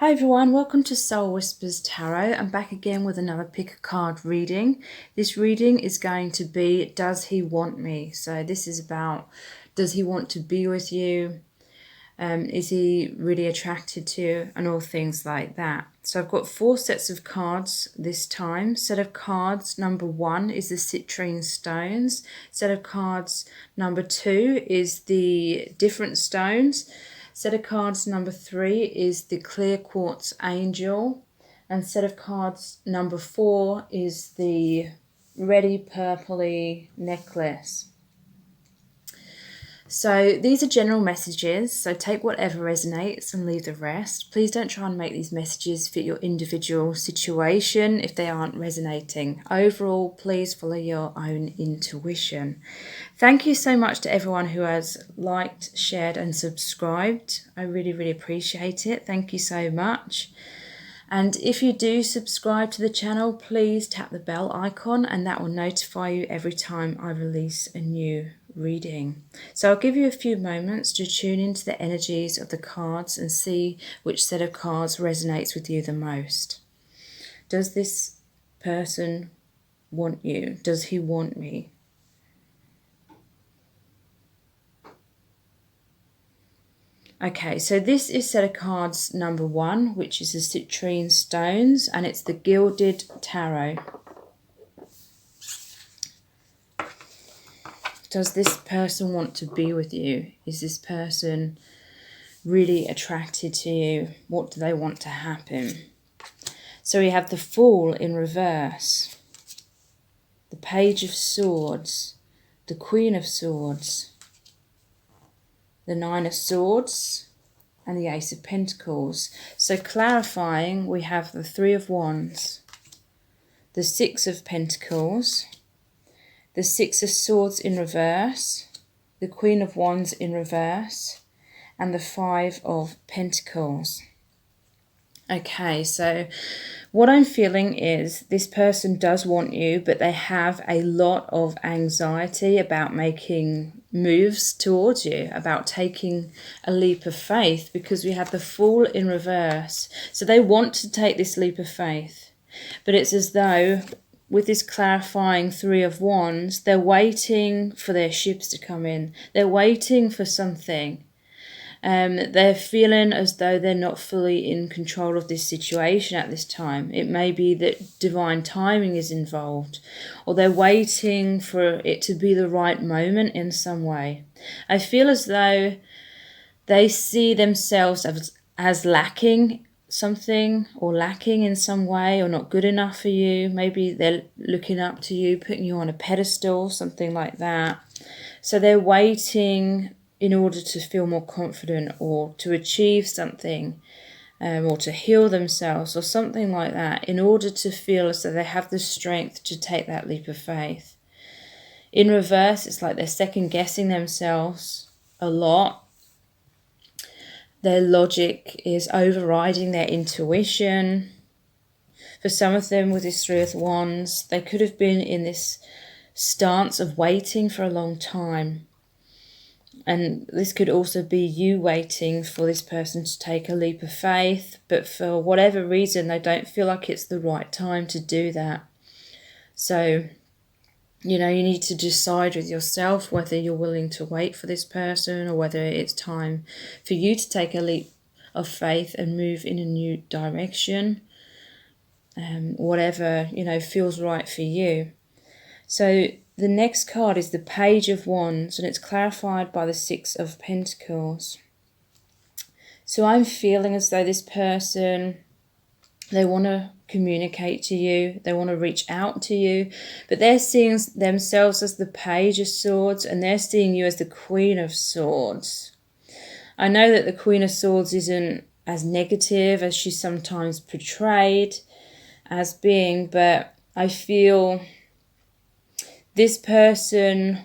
Hi everyone, welcome to Soul Whispers Tarot. I'm back again with another pick a card reading. This reading is going to be, does he want me? So this is about, does he want to be with you? Is he really attracted to you? And all things like that. So I've got 4 sets of cards this time. Set of cards number 1 is the citrine stones. Set of cards number 2 is the different stones. Set of cards number 3 is the clear quartz angel. And set of cards number 4 is the reddy purpley necklace. So these are general messages, so take whatever resonates and leave the rest. Please don't try and make these messages fit your individual situation if they aren't resonating. Overall, please follow your own intuition. Thank you so much to everyone who has liked, shared and subscribed. I really, really appreciate it. Thank you so much. And if you do subscribe to the channel, please tap the bell icon and that will notify you every time I release a new reading. So I'll give you a few moments to tune into the energies of the cards and see which set of cards resonates with you the most. Does this person want you? Does he want me? Okay, so this is set of cards number 1, which is the citrine stones, and it's the gilded tarot. Does this person want to be with you? Is this person really attracted to you? What do they want to happen? So we have the Fool in reverse, the Page of Swords, the Queen of Swords, the Nine of Swords, and the Ace of Pentacles. So clarifying, we have the Three of Wands, the Six of Pentacles, the Six of Swords in reverse, the Queen of Wands in reverse, and the Five of Pentacles. Okay, so what I'm feeling is this person does want you, but they have a lot of anxiety about making moves towards you, about taking a leap of faith, because we have the Fool in reverse. So they want to take this leap of faith, but it's as though with this clarifying Three of Wands, they're waiting for their ships to come in. They're waiting for something. They're feeling as though they're not fully in control of this situation at this time. It may be that divine timing is involved, or they're waiting for it to be the right moment in some way. I feel as though they see themselves as lacking something, or lacking in some way, or not good enough for you. Maybe they're looking up to you, putting you on a pedestal, something like that. So they're waiting in order to feel more confident, or to achieve something, or to heal themselves, or something like that, in order to feel as though they have the strength to take that leap of faith. In reverse, it's like they're second guessing themselves a lot. Their logic is overriding their intuition. For some of them, with this Three of Wands, they could have been in this stance of waiting for a long time. And this could also be you waiting for this person to take a leap of faith, but for whatever reason, they don't feel like it's the right time to do that. So, you need to decide with yourself whether you're willing to wait for this person, or whether it's time for you to take a leap of faith and move in a new direction. Whatever, feels right for you. So the next card is the Page of Wands, and it's clarified by the Six of Pentacles. So I'm feeling as though this person, they want to communicate to you, they want to reach out to you, but they're seeing themselves as the Page of Swords, and they're seeing you as the Queen of Swords. I know that the Queen of Swords isn't as negative as she's sometimes portrayed as being, but I feel this person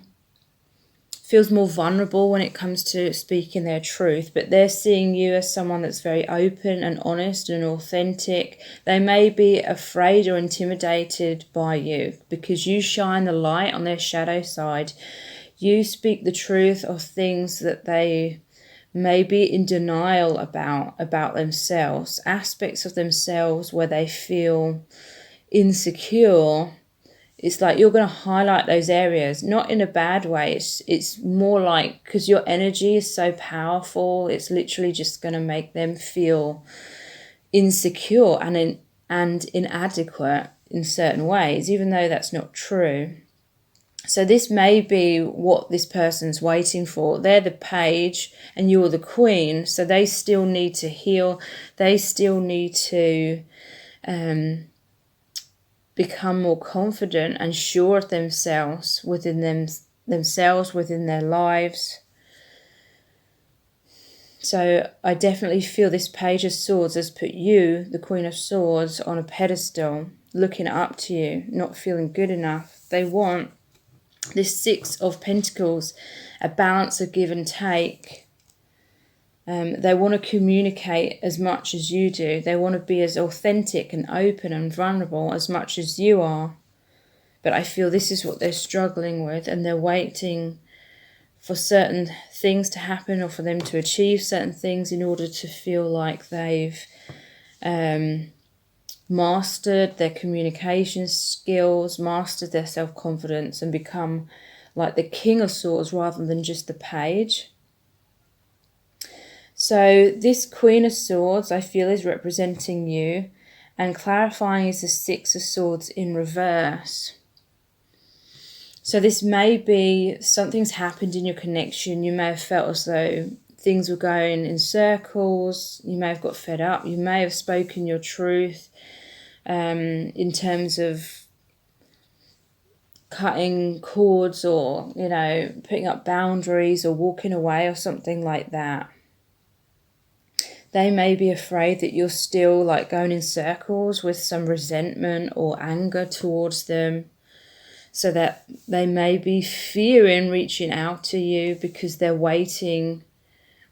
feels more vulnerable when it comes to speaking their truth, but they're seeing you as someone that's very open and honest and authentic. They may be afraid or intimidated by you because you shine the light on their shadow side. You speak the truth of things that they maybe in denial about themselves, aspects of themselves where they feel insecure. It's like you're going to highlight those areas, not in a bad way. It's more like, because your energy is so powerful, it's literally just going to make them feel insecure and inadequate in certain ways, even though that's not true. So this may be what this person's waiting for. They're the page and you're the queen, so they still need to heal. They still need to become more confident and sure of themselves within themselves, within their lives. So I definitely feel this Page of Swords has put you, the Queen of Swords, on a pedestal, looking up to you, not feeling good enough. They want this Six of Pentacles, a balance of give and take. They want to communicate as much as you do. They want to be as authentic and open and vulnerable as much as you are. But I feel this is what they're struggling with, and they're waiting for certain things to happen or for them to achieve certain things in order to feel like they've mastered their communication skills, mastered their self-confidence, and become like the King of Swords rather than just the Page. So this Queen of Swords, I feel, is representing you, and clarifying is the Six of Swords in reverse. So this may be something's happened in your connection. You may have felt as though things were going in circles. You may have got fed up. You may have spoken your truth in terms of cutting cords, or, you know, putting up boundaries or walking away or something like that. They may be afraid that you're still like going in circles with some resentment or anger towards them. So that they may be fearing reaching out to you because they're waiting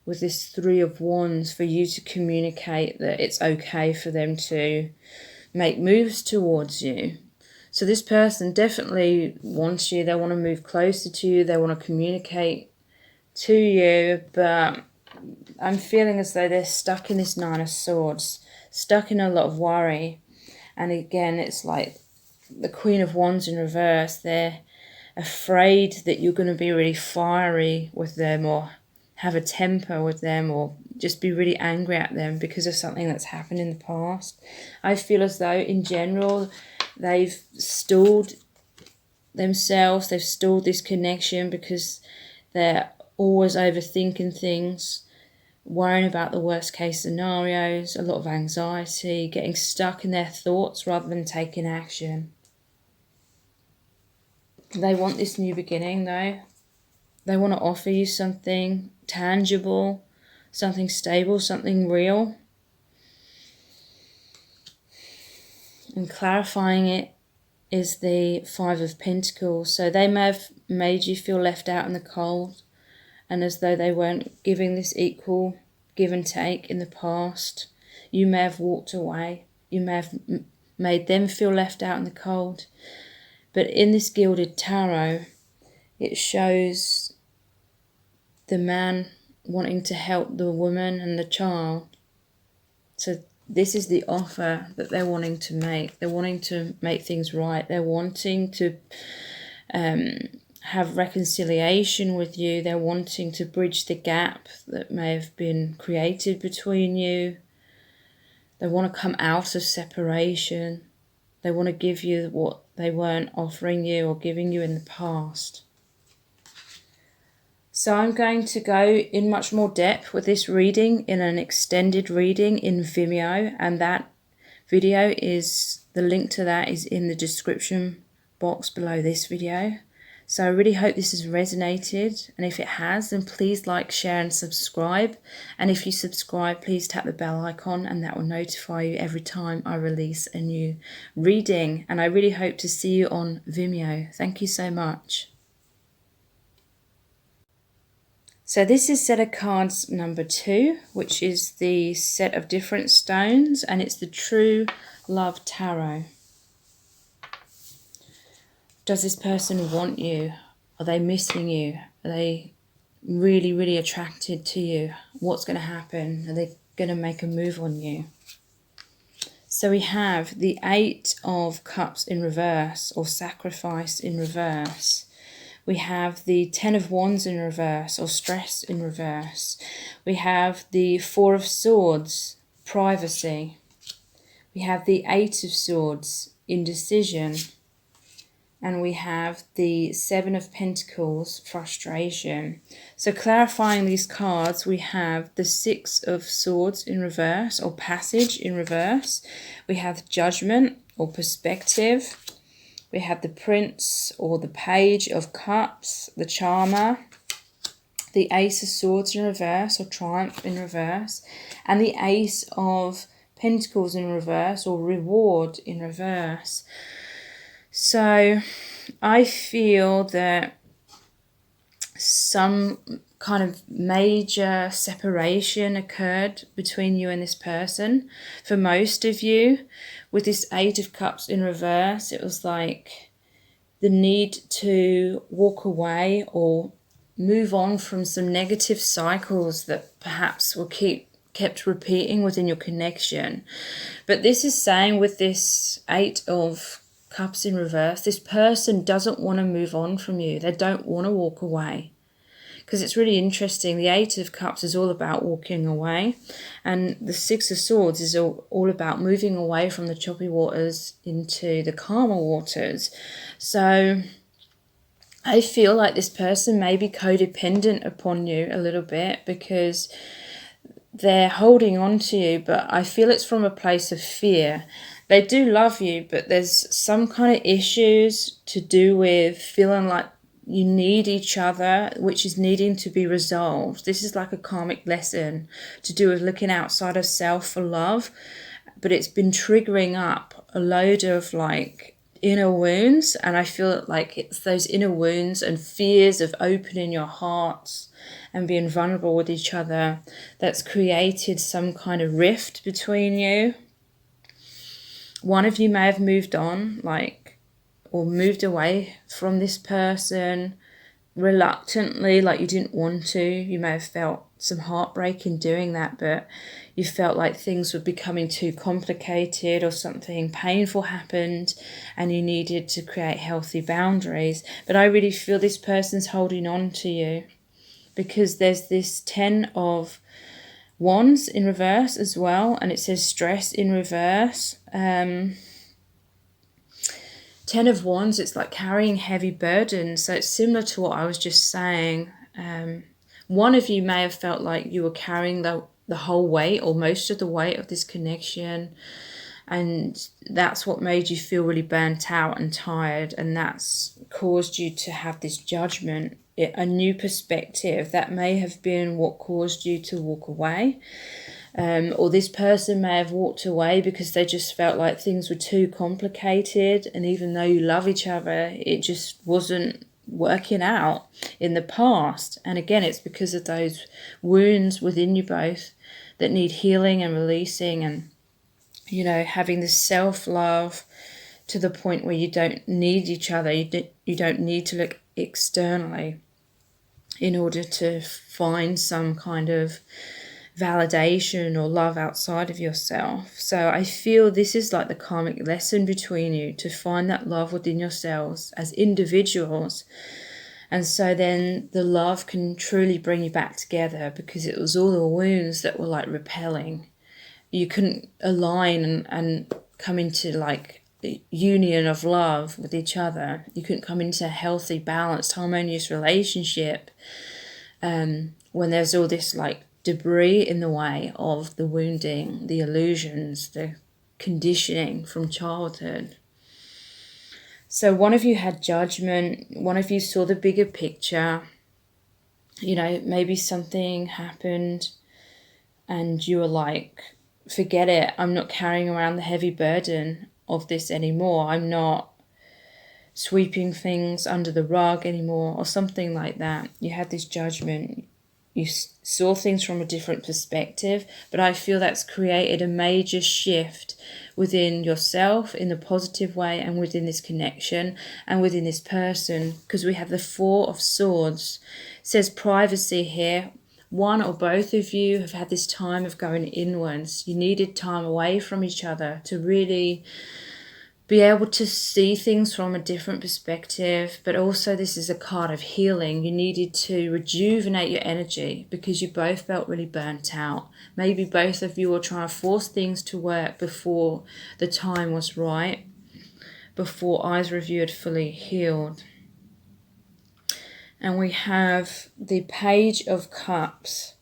with this Three of Wands for you to communicate that it's okay for them to make moves towards you. So this person definitely wants you. They want to move closer to you. They want to communicate to you. But I'm feeling as though they're stuck in this Nine of Swords, stuck in a lot of worry. And again, it's like the Queen of Wands in reverse. They're afraid that you're going to be really fiery with them, or have a temper with them, or just be really angry at them because of something that's happened in the past. I feel as though in general they've stalled themselves, they've stalled this connection because they're always overthinking things, worrying about the worst case scenarios, a lot of anxiety, getting stuck in their thoughts rather than taking action. They want this new beginning though. They want to offer you something tangible, something stable, something real. And clarifying it is the Five of Pentacles. So they may have made you feel left out in the cold, and as though they weren't giving this equal give and take in the past. You may have walked away. You may have made them feel left out in the cold. But in this Gilded Tarot, it shows the man wanting to help the woman and the child. So this is the offer that they're wanting to make. They're wanting to make things right. They're wanting to have reconciliation with you. They're wanting to bridge the gap that may have been created between you. They want to come out of separation. They want to give you what they weren't offering you or giving you in the past. So I'm going to go in much more depth with this reading in an extended reading in Vimeo, and that video is, the link to that is in the description box below this video. So I really hope this has resonated, and if it has, then please like, share and subscribe. And if you subscribe, please tap the bell icon, and that will notify you every time I release a new reading. And I really hope to see you on Vimeo. Thank you so much. So this is set of cards number 2, which is the set of different stones, and it's the True Love Tarot. Does this person want you? Are they missing you? Are they really, really attracted to you. What's going to happen? Are they going to make a move on you? So we have the 8 of Cups in reverse, or sacrifice in reverse. We have the 10 of Wands in reverse, or stress in reverse. We have the 4 of Swords, privacy. We have the 8 of Swords, indecision. And we have the 7 of Pentacles, frustration. So clarifying these cards, we have the 6 of Swords in reverse, or passage in reverse. We have judgment, or perspective. We have the Prince, or the Page of Cups, the Charmer. The Ace of Swords in reverse, or triumph in reverse. And the Ace of Pentacles in reverse, or reward in reverse. So I feel that some kind of major separation occurred between you and this person. For most of you, with this 8 of Cups in reverse, it was like the need to walk away or move on from some negative cycles that perhaps were kept repeating within your connection. But this is saying, with this 8 of Cups in reverse, this person doesn't want to move on from you. They don't want to walk away. Because it's really interesting. The 8 of Cups is all about walking away. And the 6 of Swords is all about moving away from the choppy waters into the calmer waters. So I feel like this person may be codependent upon you a little bit, because they're holding on to you, but I feel it's from a place of fear. They do love you, but there's some kind of issues to do with feeling like you need each other, which is needing to be resolved. This is like a karmic lesson to do with looking outside of self for love, but it's been triggering up a load of like inner wounds, and I feel like it's those inner wounds and fears of opening your hearts and being vulnerable with each other that's created some kind of rift between you. One of you may have moved on, or moved away from this person reluctantly, like you didn't want to. You may have felt some heartbreak in doing that, but you felt like things were becoming too complicated, or something painful happened and you needed to create healthy boundaries. But I really feel this person's holding on to you, because there's this 10 of Wands in reverse as well, and it says stress in reverse. 10 of Wands, it's like carrying heavy burdens. So it's similar to what I was just saying. One of you may have felt like you were carrying the whole weight, or most of the weight of this connection, and that's what made you feel really burnt out and tired, and that's caused you to have this judgment, a new perspective. That may have been what caused you to walk away. Or this person may have walked away because they just felt like things were too complicated, and even though you love each other, it just wasn't working out in the past. And again, it's because of those wounds within you both that need healing and releasing, and having this self-love to the point where you don't need each other. You don't need to look externally in order to find some kind of validation or love outside of yourself. So I feel this is like the karmic lesson between you, to find that love within yourselves as individuals. And so then the love can truly bring you back together, because it was all the wounds that were like repelling. You couldn't align and come into like union of love with each other. You couldn't come into a healthy, balanced, harmonious relationship when there's all this like debris in the way of the wounding, the illusions, the conditioning from childhood. So one of you had judgment, one of you saw the bigger picture. Maybe something happened and you were like, forget it, I'm not carrying around the heavy burden of this anymore. I'm not sweeping things under the rug anymore, or something like that. You had this judgment. You saw things from a different perspective, but I feel that's created a major shift within yourself in the positive way, and within this connection and within this person, because we have the Four of Swords. It says privacy here. One or both of you have had this time of going inwards. You needed time away from each other to really be able to see things from a different perspective. But also this is a card of healing. You needed to rejuvenate your energy because you both felt really burnt out. Maybe both of you were trying to force things to work before the time was right, before either of you had fully healed. And we have the Page of Cups.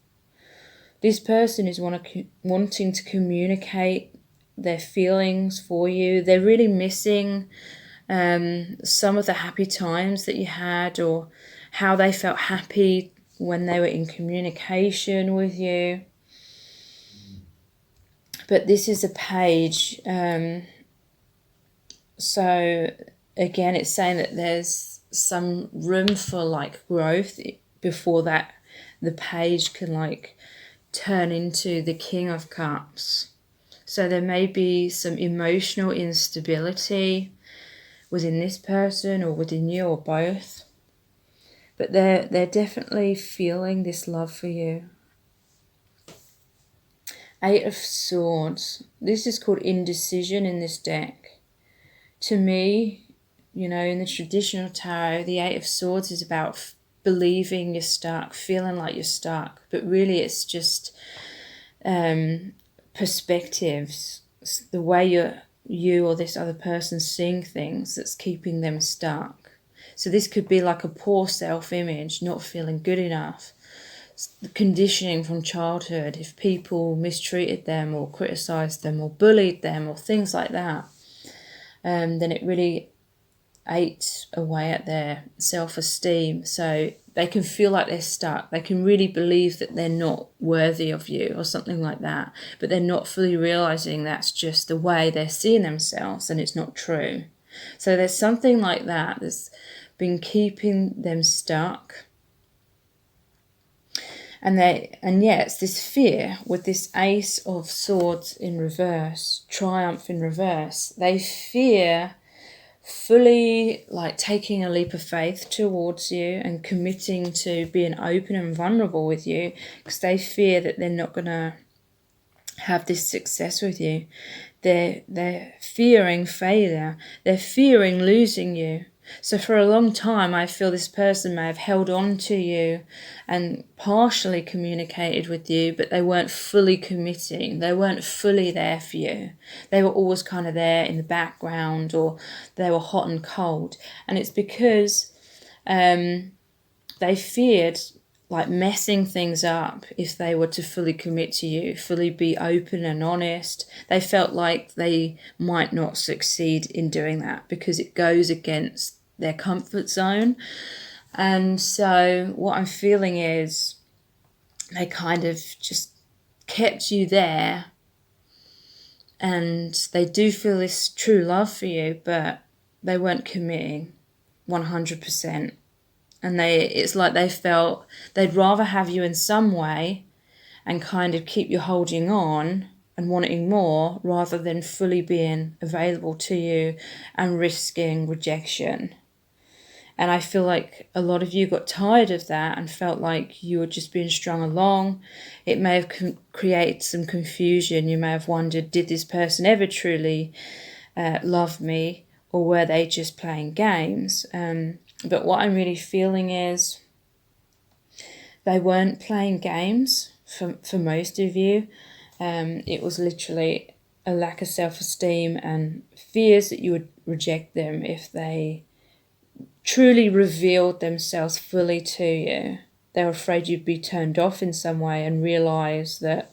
This person is wanting to communicate their feelings for you. They're really missing some of the happy times that you had, or how they felt happy when they were in communication with you. But this is a page. So again, it's saying that there's some room for like growth before that the page can like turn into the King of Cups. So there may be some emotional instability within this person or within you, or both, but they're definitely feeling this love for you. Eight of Swords. This is called indecision in this deck. To me, you know, in the traditional tarot, the Eight of Swords is about believing you're stuck, feeling like you're stuck, but really it's just perspectives, the way you or this other person seeing things that's keeping them stuck. So this could be like a poor self-image, not feeling good enough, the conditioning from childhood, if people mistreated them or criticised them or bullied them or things like that, then it really ate away at their self-esteem. So they can feel like they're stuck. They can really believe that they're not worthy of you or something like that, but they're not fully realising that's just the way they're seeing themselves, and it's not true. So there's something like that that's been keeping them stuck. And yeah, it's this fear with this Ace of Swords in reverse, Triumph in reverse. They fear fully like taking a leap of faith towards you and committing to being open and vulnerable with you, because they fear that they're not going to have this success with you. They're fearing failure. They're fearing losing you. So for a long time, I feel this person may have held on to you and partially communicated with you, but they weren't fully committing. They weren't fully there for you. They were always kind of there in the background, or they were hot and cold. And it's because they feared like messing things up if they were to fully commit to you, fully be open and honest. They felt like they might not succeed in doing that because it goes against their comfort zone. And so what I'm feeling is they kind of just kept you there, and they do feel this true love for you, but they weren't committing 100%. And it's like they felt they'd rather have you in some way and kind of keep you holding on and wanting more, rather than fully being available to you and risking rejection. And I feel like a lot of you got tired of that and felt like you were just being strung along. It may have created some confusion. You may have wondered, did this person ever truly love me, or were they just playing games? But what I'm really feeling is they weren't playing games for most of you. It was literally a lack of self-esteem and fears that you would reject them if they truly revealed themselves fully to you. They were afraid you'd be turned off in some way and realise that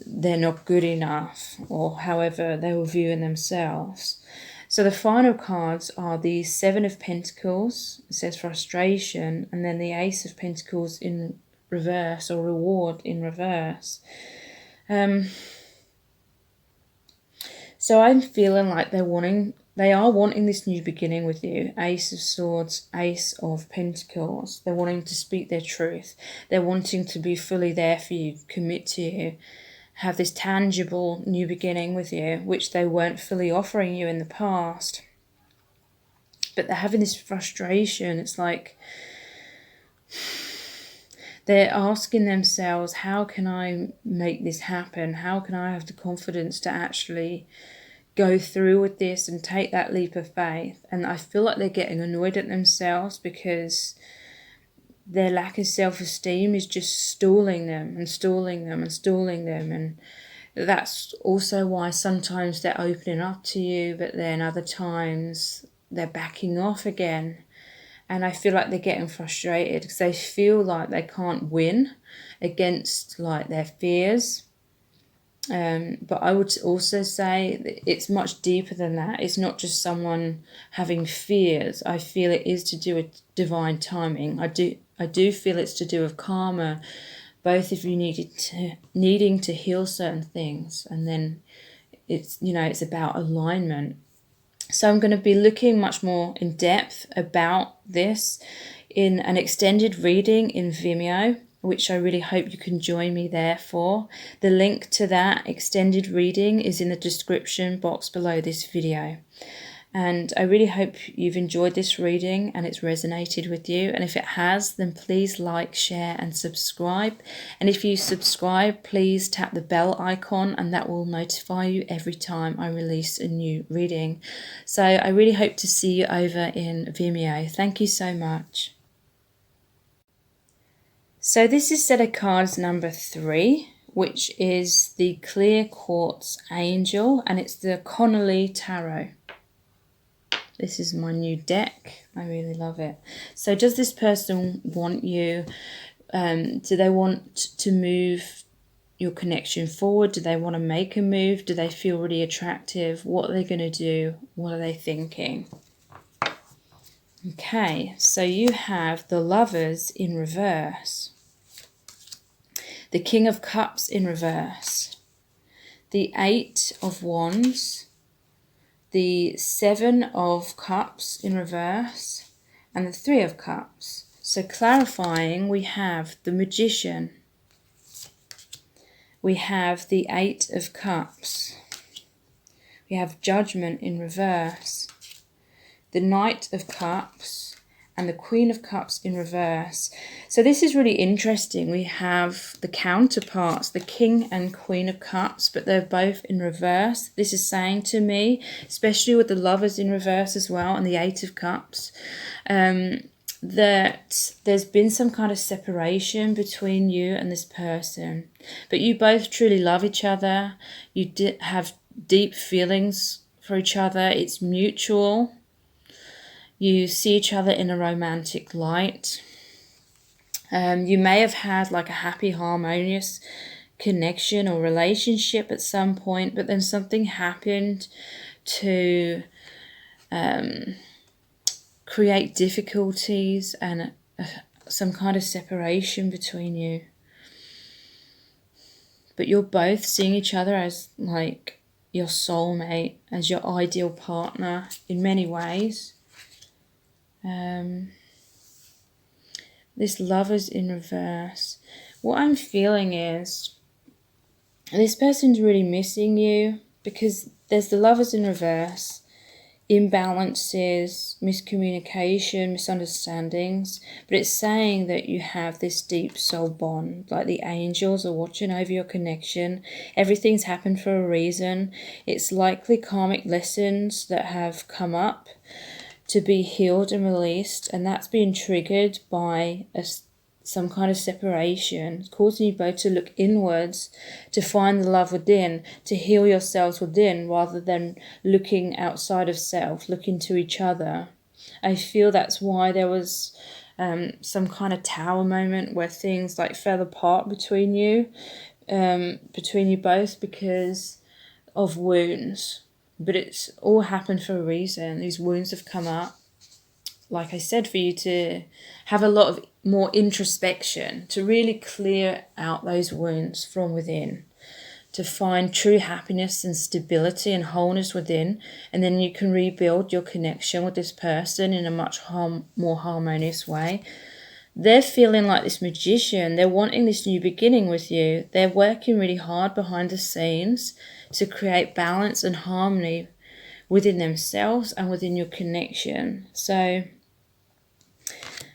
they're not good enough, or however they were viewing themselves. So the final cards are the Seven of Pentacles, it says frustration, and then the Ace of Pentacles in reverse, or reward in reverse. So I'm feeling like they are wanting this new beginning with you. Ace of Swords, Ace of Pentacles. They're wanting to speak their truth. They're wanting to be fully there for you, commit to you, have this tangible new beginning with you, which they weren't fully offering you in the past. But they're having this frustration. It's like they're asking themselves, how can I make this happen? How can I have the confidence to actually go through with this and take that leap of faith? And I feel like they're getting annoyed at themselves because their lack of self-esteem is just stalling them and stalling them and stalling them. And that's also why sometimes they're opening up to you, but then other times they're backing off again. And I feel like they're getting frustrated because they feel like they can't win against like their fears. But I would also say that it's much deeper than that. It's not just someone having fears. I feel it is to do with divine timing. I do feel it's to do with karma, both of you needing to heal certain things, and then it's about alignment. So I'm going to be looking much more in depth about this in an extended reading in Vimeo, which I really hope you can join me there for. The link to that extended reading is in the description box below this video. And I really hope you've enjoyed this reading and it's resonated with you. And if it has, then please like, share and subscribe. And if you subscribe, please tap the bell icon and that will notify you every time I release a new reading. So I really hope to see you over in Vimeo. Thank you so much. So this is set of cards number 3, which is the Clear Quartz Angel, and it's the Connolly Tarot. This is my new deck. I really love it. So does this person want you? Do they want to move your connection forward? Do they want to make a move? Do they feel really attractive? What are they going to do? What are they thinking? Okay, so you have the Lovers in reverse. The King of Cups in reverse. The 8 of Wands. The 7 of Cups in reverse, and the 3 of Cups. So clarifying, we have the Magician. We have the 8 of Cups. We have Judgment in reverse. The Knight of Cups and the Queen of Cups in reverse. So this is really interesting. We have the counterparts, the King and Queen of Cups, but they're both in reverse. This is saying to me, especially with the Lovers in reverse as well and the 8 of Cups, that there's been some kind of separation between you and this person. But you both truly love each other. You have deep feelings for each other. It's mutual. You see each other in a romantic light. You may have had like a happy, harmonious connection or relationship at some point, but then something happened to create difficulties and some kind of separation between you. But you're both seeing each other as like your soulmate, as your ideal partner in many ways. This Lovers in reverse. What I'm feeling is this person's really missing you because there's the Lovers in reverse, imbalances, miscommunication, misunderstandings, but it's saying that you have this deep soul bond, like the angels are watching over your connection. Everything's happened for a reason. It's likely karmic lessons that have come up to be healed and released, and that's being triggered by some kind of separation, causing you both to look inwards, to find the love within, to heal yourselves within, rather than looking outside of self, looking to each other. I feel that's why there was some kind of tower moment where things like fell apart between you both because of wounds. But it's all happened for a reason. These wounds have come up, like I said, for you to have a lot of more introspection, to really clear out those wounds from within, to find true happiness and stability and wholeness within, and then you can rebuild your connection with this person in a much more harmonious way. they're feeling like this magician. They're wanting this new beginning with you. They're working really hard behind the scenes to create balance and harmony within themselves and within your connection. So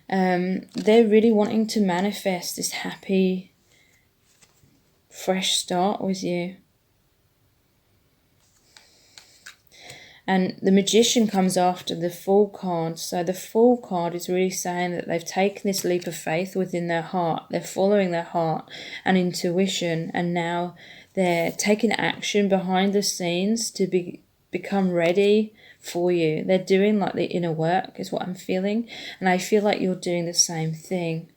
they're really wanting to manifest this happy, fresh start with you. And the Magician comes after the Fool card. So the Fool card is really saying that they've taken this leap of faith within their heart. They're following their heart and intuition. And now they're taking action behind the scenes to become ready for you. They're doing like the inner work is what I'm feeling. And I feel like you're doing the same thing.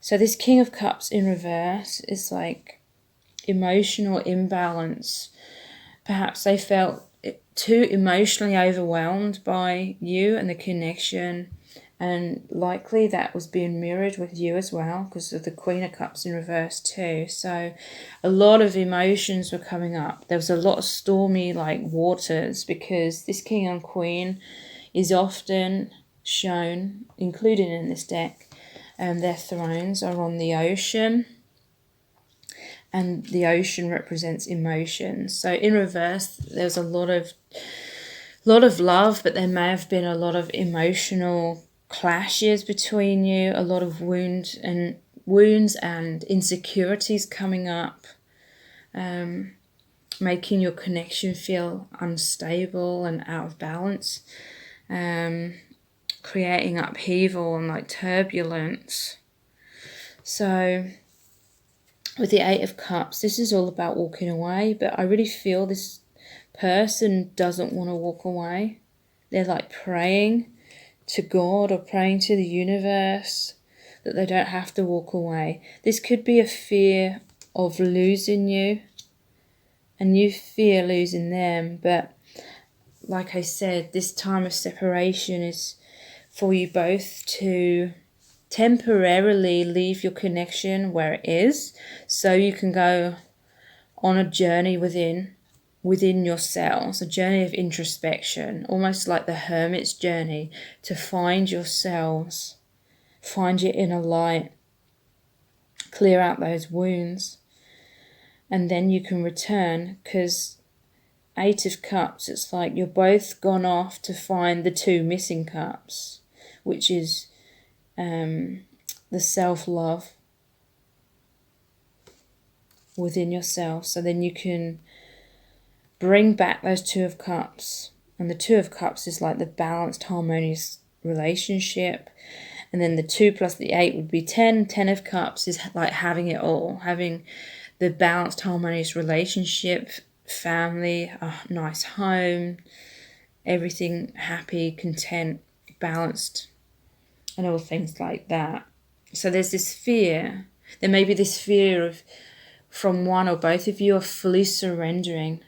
So this King of Cups in reverse is like emotional imbalance. Perhaps they felt too emotionally overwhelmed by you and the connection, and likely that was being mirrored with you as well because of the Queen of Cups in reverse too. So a lot of emotions were coming up. There was a lot of stormy like waters because this King and Queen is often shown, included in this deck, their thrones are on the ocean. And the ocean represents emotions. So in reverse, there's a lot of love, but there may have been a lot of emotional clashes between you, a lot of wounds and insecurities coming up, making your connection feel unstable and out of balance, creating upheaval and like turbulence. So with the Eight of Cups, this is all about walking away, but I really feel this person doesn't want to walk away. They're like praying to God or praying to the universe that they don't have to walk away. This could be a fear of losing you, and you fear losing them, but like I said, this time of separation is for you both to temporarily leave your connection where it is so you can go on a journey within yourselves, a journey of introspection, almost like the hermit's journey, to find yourselves, find your inner light, clear out those wounds, and then you can return. Because Eight of Cups, it's like you're both gone off to find the two missing cups, which is the self-love within yourself. So then you can bring back those Two of Cups, and the Two of Cups is like the balanced, harmonious relationship, and then the 2 plus the 8 would be 10. 10 of Cups is like having it all, having the balanced, harmonious relationship, family, a nice home, everything happy, content, balanced, and all things like that. So there's this fear. There may be this fear of, from one or both of you, of fully surrendering.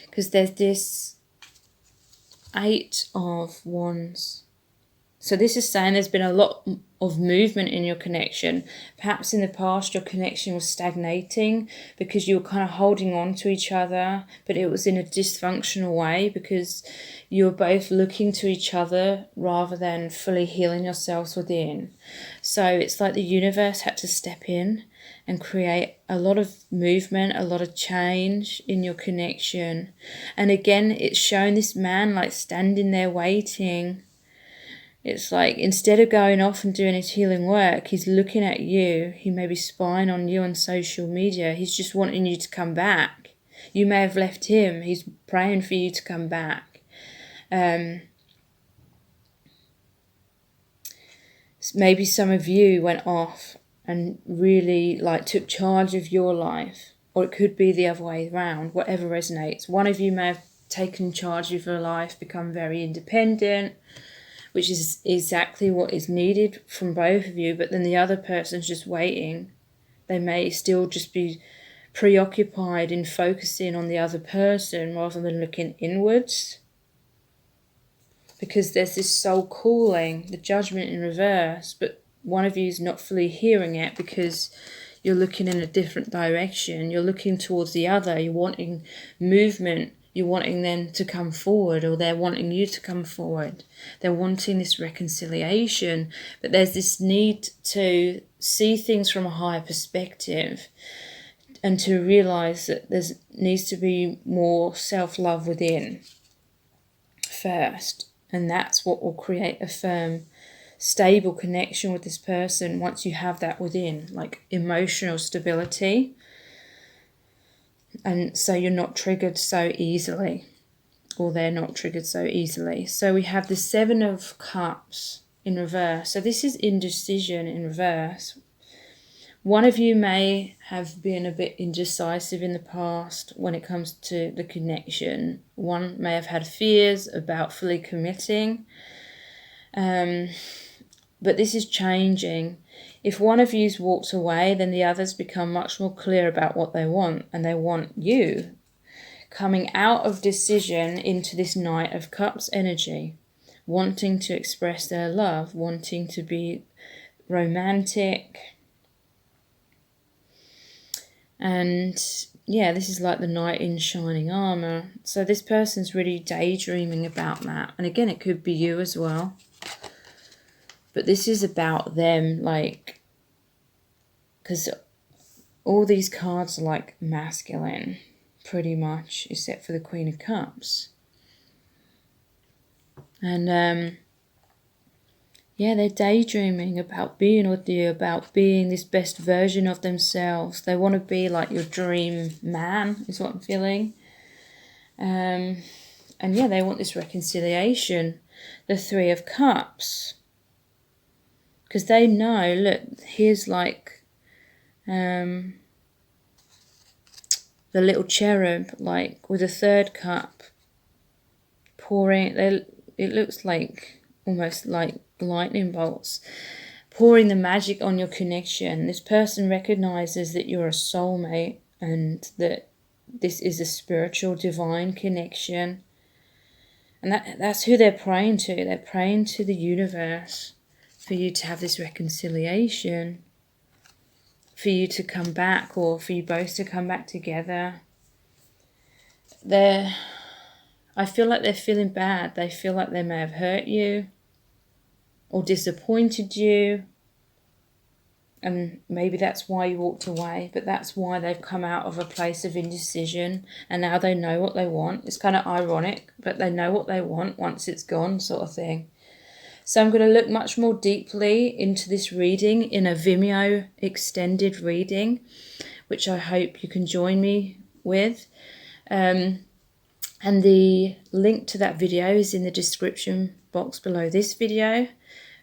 Because there's this 8 of Wands. So this is saying there's been a lot of movement in your connection. Perhaps in the past your connection was stagnating because you were kind of holding on to each other, but it was in a dysfunctional way because you were both looking to each other rather than fully healing yourselves within. So it's like the universe had to step in and create a lot of movement, a lot of change in your connection. And again, it's shown this man like standing there waiting. It's like instead of going off and doing his healing work, he's looking at you. He may be spying on you on social media. He's just wanting you to come back. You may have left him. He's praying for you to come back. Maybe some of you went off and really like took charge of your life, or it could be the other way around, whatever resonates. One of you may have taken charge of your life, become very independent, which is exactly what is needed from both of you, but then the other person's just waiting. They may still just be preoccupied in focusing on the other person rather than looking inwards. Because there's this soul calling, the Judgment in reverse, but one of you is not fully hearing it because you're looking in a different direction. You're looking towards the other. You're wanting movement You're wanting them to come forward, or they're wanting you to come forward. They're wanting this reconciliation, but there's this need to see things from a higher perspective and to realize that there needs to be more self-love within first. And that's what will create a firm, stable connection with this person once you have that within, like emotional stability. And so you're not triggered so easily, or they're not triggered so easily. So we have the 7 of Cups in reverse. So this is indecision in reverse. One of you may have been a bit indecisive in the past when it comes to the connection. One may have had fears about fully committing. But this is changing. If one of you's walked away, then the others become much more clear about what they want, and they want you coming out of decision into this Knight of Cups energy, wanting to express their love, wanting to be romantic. And yeah, this is like the knight in shining armor. So this person's really daydreaming about that. And again, it could be you as well. But this is about them, like, because all these cards are like masculine, pretty much, except for the Queen of Cups. And yeah, they're daydreaming about being with you, about being this best version of themselves. They want to be like your dream man, is what I'm feeling. And yeah, they want this reconciliation. The 3 of Cups. Because they know, look, here's like the little cherub, like with a 3rd cup pouring. It looks like almost like lightning bolts, pouring the magic on your connection. This person recognizes that you're a soulmate and that this is a spiritual divine connection. And that's who they're praying to. They're praying to the universe for you to have this reconciliation, for you to come back, or for you both to come back together. I feel like they're feeling bad. They feel like they may have hurt you or disappointed you. And maybe that's why you walked away, but that's why they've come out of a place of indecision, and now they know what they want. It's kind of ironic, but they know what they want once it's gone, sort of thing. So I'm going to look much more deeply into this reading in a Vimeo extended reading, which I hope you can join me with. And the link to that video is in the description box below this video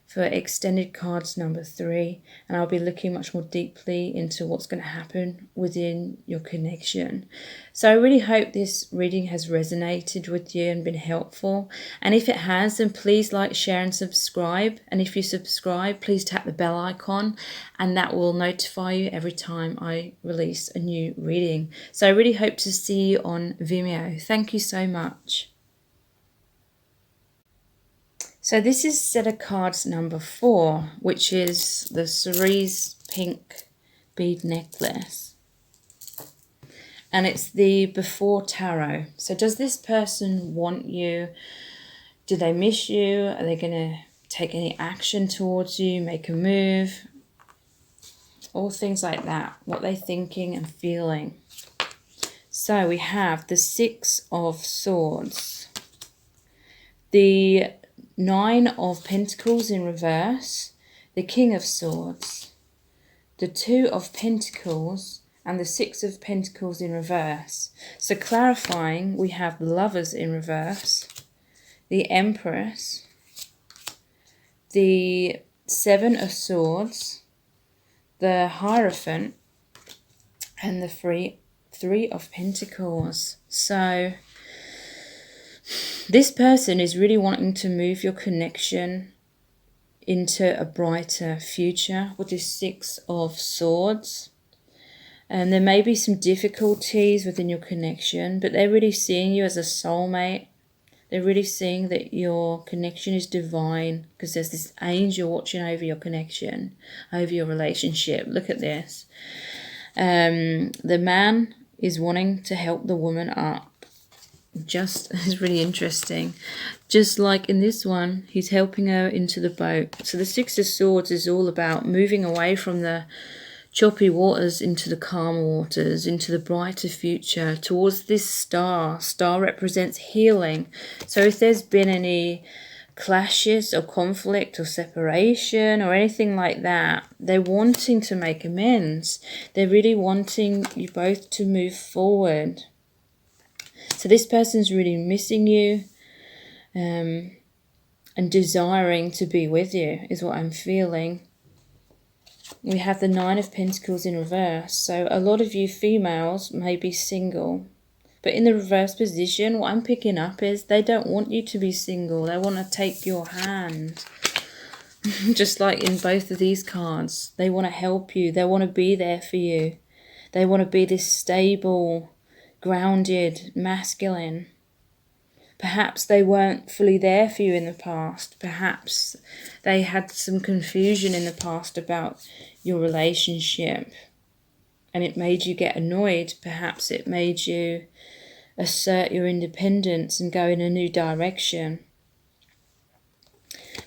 for extended cards number 3. And I'll be looking much more deeply into what's going to happen within your connection. So I really hope this reading has resonated with you and been helpful. And if it has, then please like, share and subscribe. And if you subscribe, please tap the bell icon, and that will notify you every time I release a new reading. So I really hope to see you on Vimeo. Thank you so much. So this is set of cards number 4, which is the cerise pink bead necklace. And it's the before tarot. So does this person want you? Do they miss you? Are they going to take any action towards you, make a move? All things like that. What they're thinking and feeling. So we have the 6 of Swords. The 9 of Pentacles in reverse, the King of Swords, the 2 of Pentacles, and the 6 of Pentacles in reverse. So clarifying, we have the Lovers in reverse, the Empress, the 7 of Swords, the Hierophant, and the 3 of Pentacles. So this person is really wanting to move your connection into a brighter future with this 6 of Swords. And there may be some difficulties within your connection, but they're really seeing you as a soulmate. They're really seeing that your connection is divine, because there's this angel watching over your connection, over your relationship. Look at this. The man is wanting to help the woman up. just is really interesting. Just like in this one, he's helping her into the boat. So the Six of Swords is all about moving away from the choppy waters into the calmer waters, into the brighter future, towards this star. Star represents healing. So if there's been any clashes or conflict or separation or anything like that, they're wanting to make amends. They're really wanting you both to move forward. So this person's really missing you and desiring to be with you is what I'm feeling. We have the Nine of Pentacles in reverse. So a lot of you females may be single. But in the reverse position, what I'm picking up is they don't want you to be single. They want to take your hand. Just like in both of these cards. They want to help you. They want to be there for you. They want to be this stable, grounded, masculine. Perhaps they weren't fully there for you in the past. Perhaps they had some confusion in the past about your relationship. And it made you get annoyed. Perhaps it made you assert your independence and go in a new direction.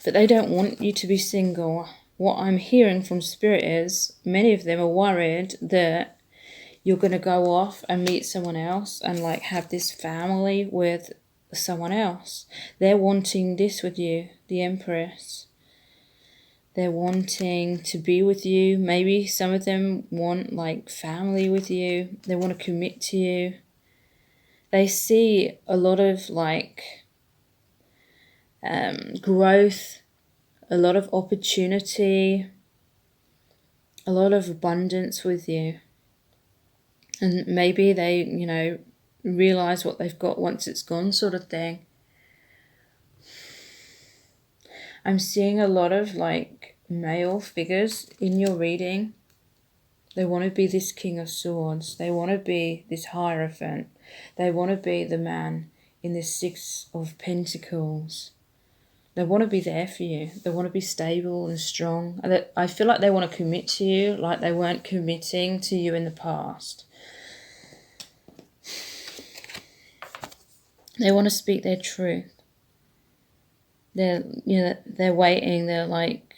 But they don't want you to be single. What I'm hearing from Spirit is many of them are worried that you're going to go off and meet someone else and like have this family with someone else. They're wanting this with you, the Empress. They're wanting to be with you. Maybe some of them want like family with you. They want to commit to you. They see a lot of like growth, a lot of opportunity, a lot of abundance with you. And maybe they, you know, realize what they've got once it's gone sort of thing. I'm seeing a lot of like male figures in your reading. They want to be this King of Swords. They want to be this Hierophant. They want to be the man in this Six of Pentacles. They want to be there for you. They want to be stable and strong. I feel like they want to commit to you like they weren't committing to you in the past. They want to speak their truth. They're waiting. They're like,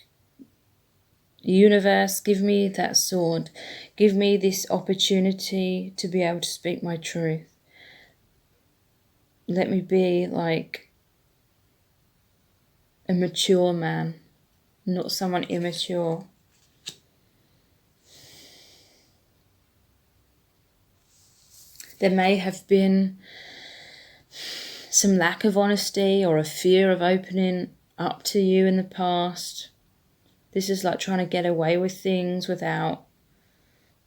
universe, give me that sword. Give me this opportunity to be able to speak my truth. Let me be like a mature man, not someone immature. There may have been some lack of honesty or a fear of opening up to you in the past. This is like trying to get away with things without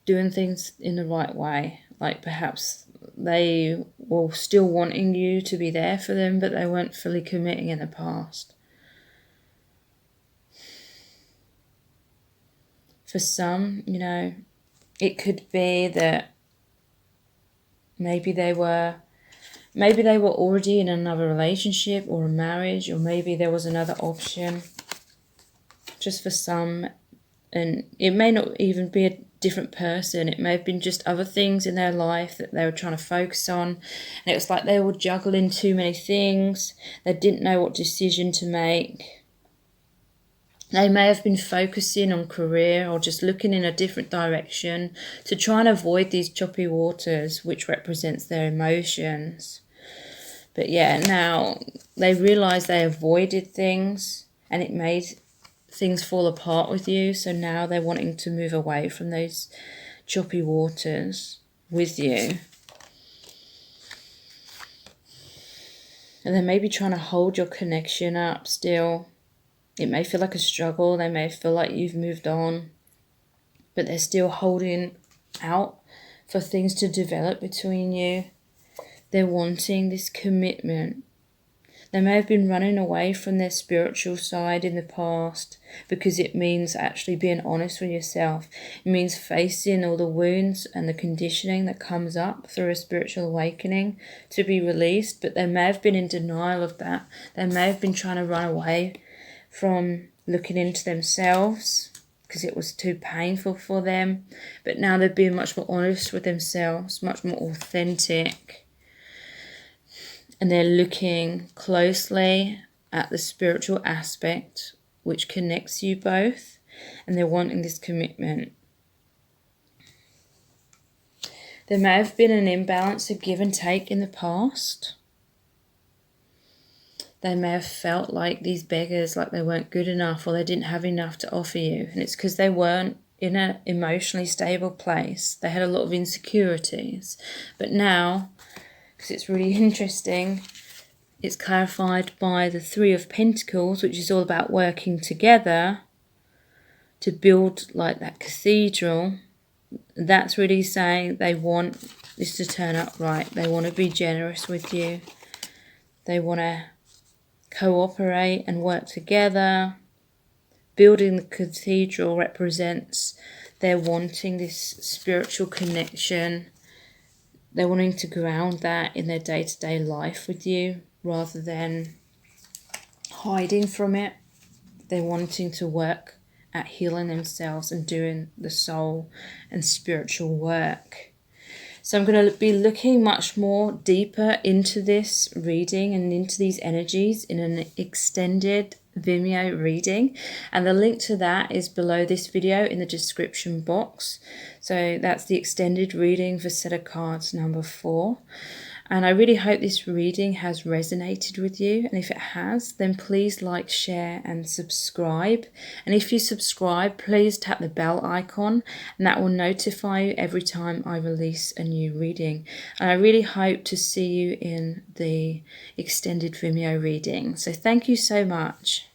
doing things in the right way. Like perhaps they were still wanting you to be there for them, but they weren't fully committing in the past. For some, you know, it could be that maybe they were already in another relationship or a marriage, or maybe there was another option. Just for some, and it may not even be a different person. It may have been just other things in their life that they were trying to focus on, and it was like they were juggling too many things. They didn't know what decision to make. They may have been focusing on career or just looking in a different direction to try and avoid these choppy waters, which represents their emotions. But yeah, now they realise they avoided things and it made things fall apart with you. So now they're wanting to move away from those choppy waters with you. And they may be trying to hold your connection up still. It may feel like a struggle. They may feel like you've moved on, but they're still holding out for things to develop between you. They're wanting this commitment. They may have been running away from their spiritual side in the past because it means actually being honest with yourself. It means facing all the wounds and the conditioning that comes up through a spiritual awakening to be released, but they may have been in denial of that. They may have been trying to run away from looking into themselves because it was too painful for them, but now they're being much more honest with themselves, much more authentic. And they're looking closely at the spiritual aspect which connects you both, and they're wanting this commitment. There may have been an imbalance of give and take in the past. They may have felt like these beggars, like they weren't good enough or they didn't have enough to offer you. And it's because they weren't in an emotionally stable place. They had a lot of insecurities. But now, because it's really interesting, it's clarified by the Three of Pentacles, which is all about working together to build like that cathedral. That's really saying they want this to turn up right. They want to be generous with you. They want to cooperate and work together. Building the cathedral represents they're wanting this spiritual connection. They're wanting to ground that in their day-to-day life with you rather than hiding from it. They're wanting to work at healing themselves and doing the soul and spiritual work. So I'm going to be looking much more deeper into this reading and into these energies in an extended Vimeo reading, and the link to that is below this video in the description box. So that's the extended reading for set of cards number 4. And I really hope this reading has resonated with you. And if it has, then please like, share and subscribe. And if you subscribe, please tap the bell icon and that will notify you every time I release a new reading. And I really hope to see you in the extended Vimeo reading. So thank you so much.